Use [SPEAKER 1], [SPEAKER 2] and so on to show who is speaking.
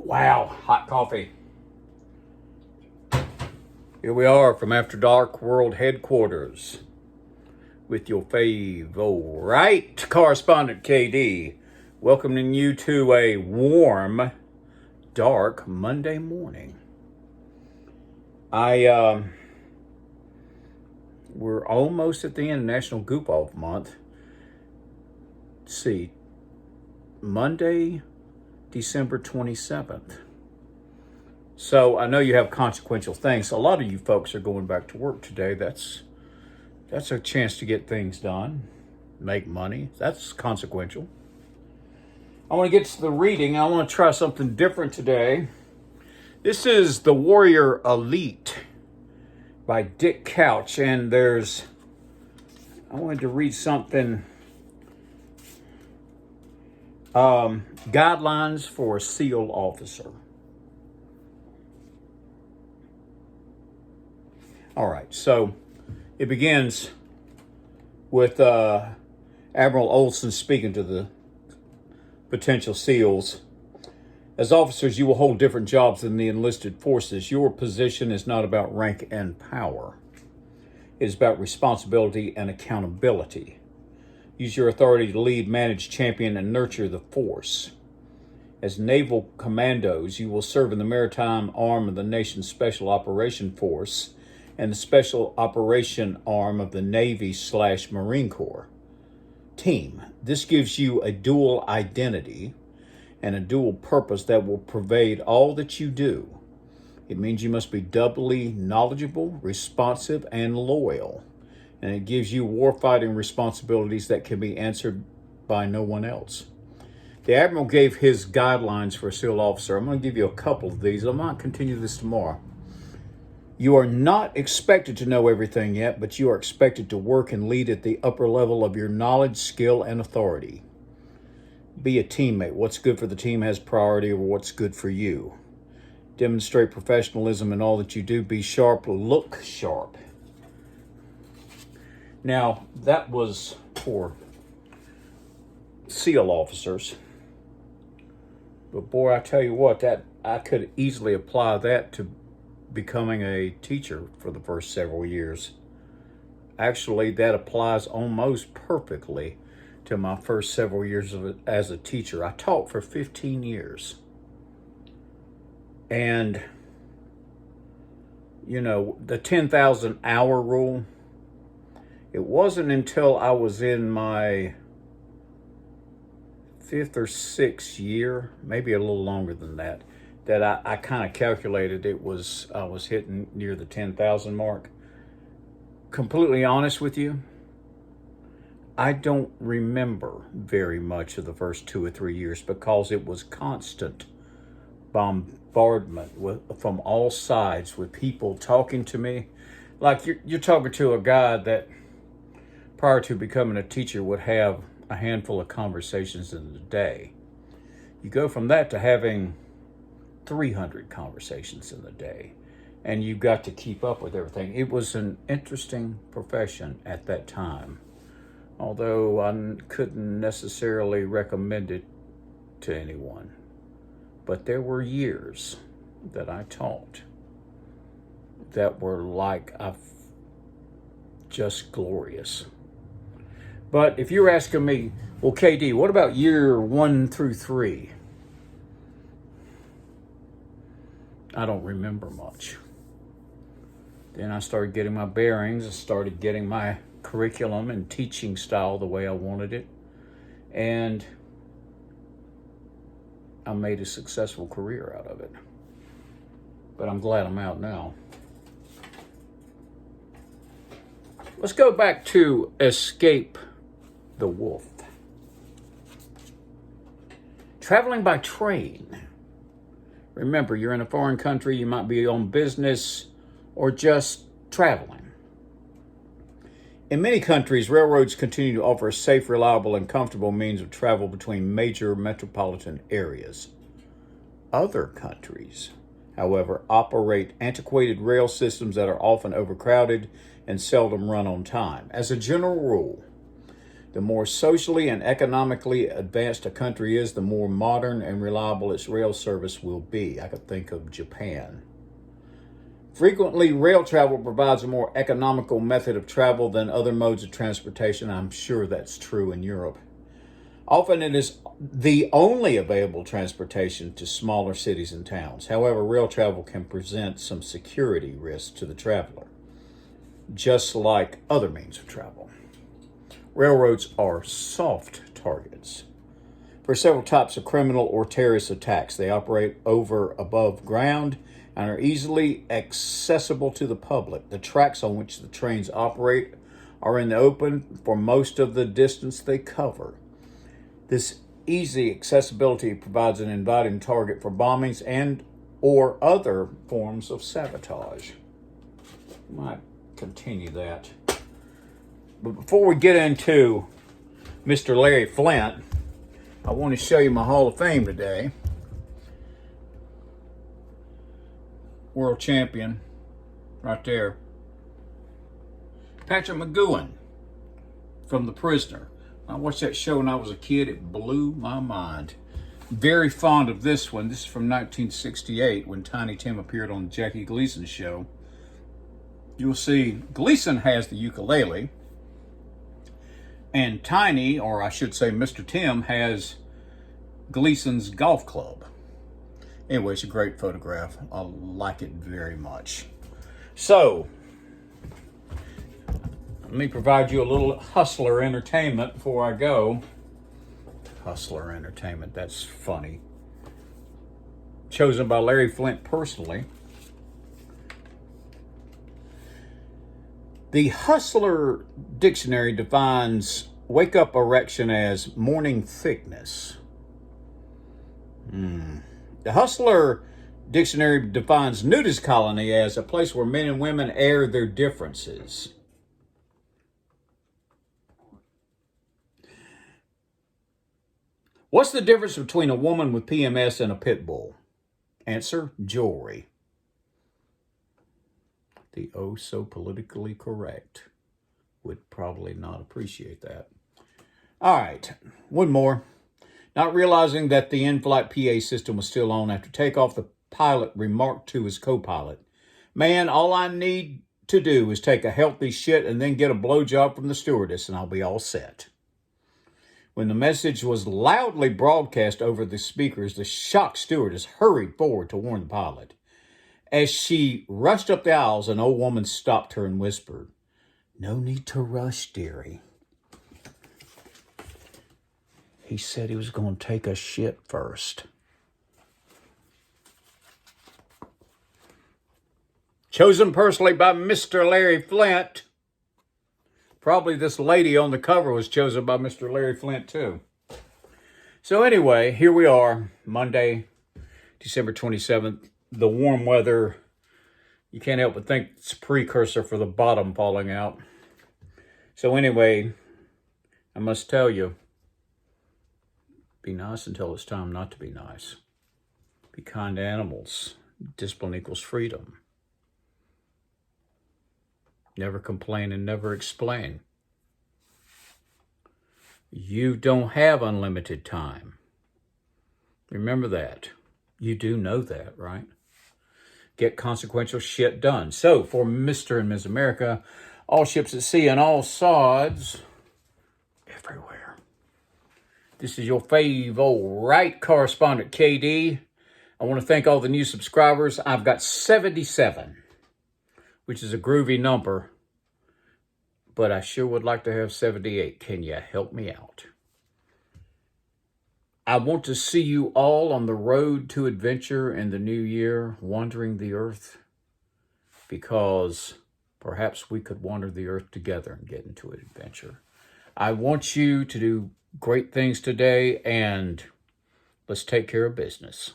[SPEAKER 1] Wow, hot coffee. Here we are from AfterDark World Headquarters with your favorite correspondent, KD, welcoming you to a warm, dark Monday morning. We're almost at the end of National Goof Off Month. Let's see, Monday, December 27th. So I know you have consequential things. A lot of you folks are going back to work today. That's a chance to get things done, make money. That's consequential. I want to get to the reading. I want to try something different today. This is The Warrior Elite by Dick Couch, and I wanted to read something. Guidelines for a SEAL officer. All right, so it begins with Admiral Olson speaking to the potential SEALs. As officers, you will hold different jobs than the enlisted forces. Your position is not about rank and power. It is about responsibility and accountability. Use your authority to lead, manage, champion, and nurture the force. As naval commandos, you will serve in the maritime arm of the nation's Special Operation Force and the Special Operation Arm of the Navy/Marine Corps. Team. This gives you a dual identity and a dual purpose that will pervade all that you do. It means you must be doubly knowledgeable, responsive, and loyal. And it gives you warfighting responsibilities that can be answered by no one else. The Admiral gave his guidelines for a SEAL officer. I'm going to give you a couple of these. I might continue this tomorrow. You are not expected to know everything yet, but you are expected to work and lead at the upper level of your knowledge, skill, and authority. Be a teammate. What's good for the team has priority over what's good for you. Demonstrate professionalism in all that you do. Be sharp. Look sharp. Now, that was for SEAL officers. But boy, I tell you what, that I could easily apply that to becoming a teacher for the first several years. Actually, that applies almost perfectly to my first several years as a teacher. I taught for 15 years. And, you know, the 10,000 hour rule, it wasn't until I was in my 5th or 6th year, maybe a little longer than that, that I kind of calculated I was hitting near the 10,000 mark. Completely honest with you, I don't remember very much of the first 2 or 3 years because it was constant bombardment from all sides with people talking to me. Like you're talking to a guy that prior to becoming a teacher would have a handful of conversations in a day. You go from that to having 300 conversations in a day, and you've got to keep up with everything. It was an interesting profession at that time, although I couldn't necessarily recommend it to anyone. But there were years that I taught that were just glorious. But if you're asking me, well, KD, what about year 1 through 3? I don't remember much. Then I started getting my bearings. I started getting my curriculum and teaching style the way I wanted it. And I made a successful career out of it. But I'm glad I'm out now. Let's go back to Escape the Wolf. Traveling by train. Remember, you're in a foreign country, you might be on business or just traveling. In many countries, railroads continue to offer a safe, reliable, and comfortable means of travel between major metropolitan areas. Other countries, however, operate antiquated rail systems that are often overcrowded and seldom run on time. As a general rule, The more socially and economically advanced a country is, the more modern and reliable its rail service will be. I could think of Japan. Frequently, rail travel provides a more economical method of travel than other modes of transportation. I'm sure that's true in Europe. Often it is the only available transportation to smaller cities and towns. However, rail travel can present some security risks to the traveler, just like other means of travel. Railroads are soft targets for several types of criminal or terrorist attacks. They operate above ground and are easily accessible to the public. The tracks on which the trains operate are in the open for most of the distance they cover. This easy accessibility provides an inviting target for bombings and or other forms of sabotage. Might continue that. But before we get into Mr. Larry Flynt, I want to show you my Hall of Fame today. World champion, right there. Patrick McGowan from The Prisoner. I watched that show when I was a kid. It blew my mind. Very fond of this one. This is from 1968 when Tiny Tim appeared on Jackie Gleason's show. You'll see Gleason has the ukulele, and Tiny, or I should say Mr. Tim, has Gleason's golf club. Anyway, it's a great photograph. I like it very much. So, let me provide you a little hustler entertainment before I go. Hustler entertainment, that's funny. Chosen by Larry Flynt personally. The Hustler Dictionary defines wake up erection as morning thickness. The Hustler Dictionary defines nudist colony as a place where men and women air their differences. What's the difference between a woman with PMS and a pit bull? Answer, jewelry. The oh so politically correct would probably not appreciate that. All right, one more. Not realizing that the in-flight PA system was still on after takeoff, the pilot remarked to his co-pilot, "Man, all I need to do is take a healthy shit and then get a blowjob from the stewardess and I'll be all set." When the message was loudly broadcast over the speakers, the shocked stewardess hurried forward to warn the pilot. As she rushed up the aisles, an old woman stopped her and whispered, "No need to rush, dearie. He said he was going to take a shit first." Chosen personally by Mr. Larry Flynt. Probably this lady on the cover was chosen by Mr. Larry Flynt too. So anyway, here we are, Monday, December 27th. The warm weather, you can't help but think it's a precursor for the bottom falling out. So anyway, I must tell you, be nice until it's time not to be nice. Be kind to animals. Discipline equals freedom. Never complain and never explain. You don't have unlimited time. Remember that. You do know that, right? Get consequential shit done. So, for Mr. and Ms. America, all ships at sea and all sods everywhere. This is your fave old right correspondent, KD. I want to thank all the new subscribers. I've got 77, which is a groovy number, but I sure would like to have 78. Can you help me out? I want to see you all on the road to adventure in the new year, wandering the earth, because perhaps we could wander the earth together and get into an adventure. I want you to do great things today, and let's take care of business.